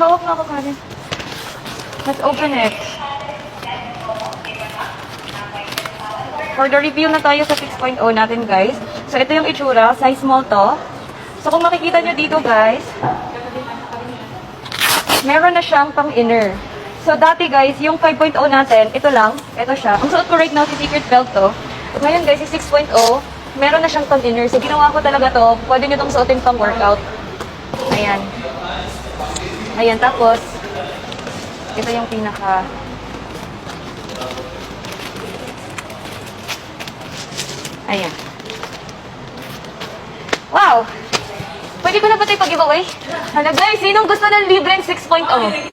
hawak na ako, Karen. Let's open it. For the review na tayo sa 6.0 natin, guys. So, ito yung itsura. Size small to. So, kung makikita nyo dito, guys, meron na siyang pang-inner. So, dati, guys, yung 5.0 natin, ito lang. Ito siya. Ang suot ko right now, si Secret Belt to. Ngayon, guys, si 6.0, meron na siyang pang-inner. So, ginawa ko talaga to. Pwede nyo itong suotin pang-workout. Ayan. Ayan, tapos, ito yung pinaka... Ayan. Wow! Pwede ko na ba ito pag-giveaway? Ano guys, sinong gusto ng libreng 6.0?